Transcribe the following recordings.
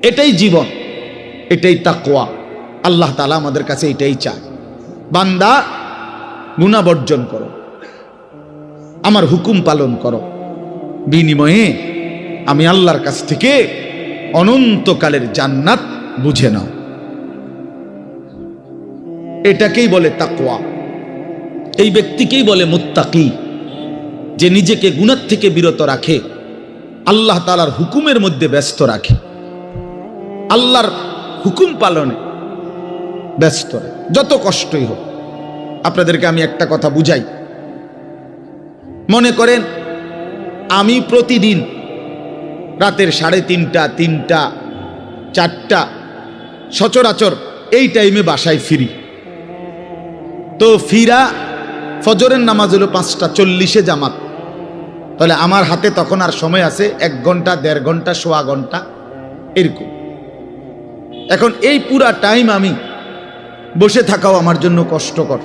এটাই জীবন, এটাই তাকওয়া। আল্লাহ তাআলা আমাদের কাছে এটাই চায়, বান্দা গুনাহ বর্জন করো, আমার হুকুম পালন করো, বিনিময়ে আমি আল্লাহর কাছ থেকে অনন্তকালের জান্নাত বুঝে নাও। এটাকেই বলে তাকওয়া, এই ব্যক্তিকেই বলে মুত্তাকি, যে নিজেকে গুনাহ থেকে বিরত রাখে, আল্লাহ তাআলার হুকুমের মধ্যে ব্যস্ত রাখে, আল্লাহর হুকুম পালনে ব্যস্ত রাখে, যত কষ্টই হোক। আপনাদেরকে আমি একটা কথা বুঝাই। মনে করেন আমি প্রতিদিন রাতের 3:30, 3টা, 4টা সচরাচর এই টাইমে বাসায় ফিরি। তো ফিরা ফজরের নামাজ হলো 5:40 জামাত, তাহলে আমার হাতে তখন আর সময় আছে 1 ঘন্টা, 1.5 ঘন্টা, 1.25 ঘন্টা এরকম। এখন এই পুরা টাইম আমি বসে থাকাও আমার জন্য কষ্টকর,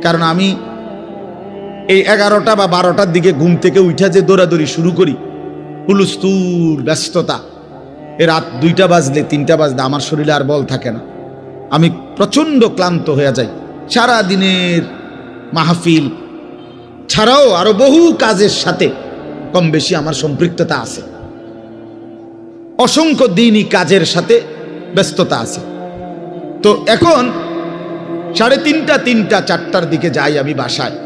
কারণ আমি এই 11টা বা 12টার দিকে ঘুম থেকে উঠা যে দৌড়াদৌড়ি শুরু করি, হুলস্থুল ব্যস্ততা, এ রাত 2টা বাজলে 3টা বাজলে আমার শরীরে আর বল থাকে না, আমি প্রচণ্ড ক্লান্ত হয়ে যাই। সারা দিনের মাহফিল ছাড়াও আরো বহু কাজের সাথে কম বেশি আমার সম্পৃক্ততা আছে, অসংখ্য দিনই কাজের সাথে ব্যস্ততা আছে। তো এখন 3:30, 3টা, 4টার দিকে যাই আমি বাসায়,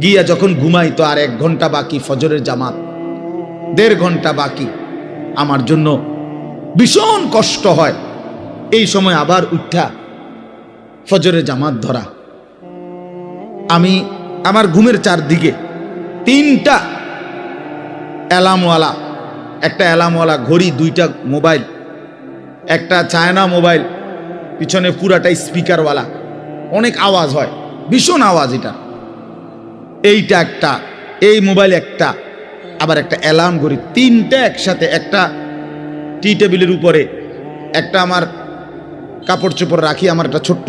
গিয়া যখন ঘুমাই তো আর 1 ঘন্টা বাকি ফজরের জামাত, 1.5 ঘন্টা বাকি। আমার জন্য ভীষণ কষ্ট হয় এই সময় আবার উঠা ফজরের জামাত ধরা। আমি আমার ঘুমের চারদিকে 3টা অ্যালার্মওয়ালা, একটা অ্যালার্মওয়ালা ঘড়ি, 2টা মোবাইল, একটা চায়না মোবাইল, পিছনে পুরাটাই স্পিকারওয়ালা, অনেক আওয়াজ হয়, ভীষণ আওয়াজ এটা। এইটা একটা, এই মোবাইল একটা, আবার একটা অ্যালার্ম ঘড়ি, 3টা একসাথে। একটা টি টেবিলের উপরে, একটা আমার কাপড় চোপড় রাখি, আমার একটা ছোট্ট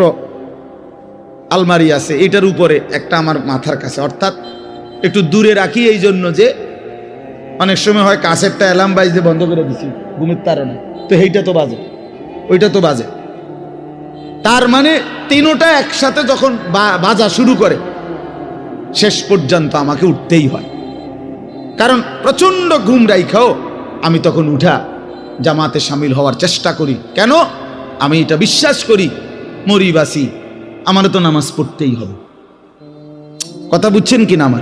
আলমারি আছে, এটার উপরে, একটা আমার মাথার কাছে, অর্থাৎ একটু দূরে রাখি এই জন্য যে অনেক সময় হয় কাছেরটা অ্যালার্ম বাজতে বন্ধ করে দিছি ঘুমের তাড়না, তো এইটা তো বাজে, ওইটা তো বাজে। তার মানে 3টা একসাথে যখন বাজা শুরু করে, শেষ পর্যন্ত আমাকে উঠতেই হয়, কারণ প্রচন্ড ঘুম রাইখাও আমি তখন উঠা জামাতে শামিল হওয়ার চেষ্টা করি। কেন? আমি এটা বিশ্বাস করি, মরিবাসি আমারও তো নামাজ পড়তেই হবে। কথা বুঝছেন কিনা আমার?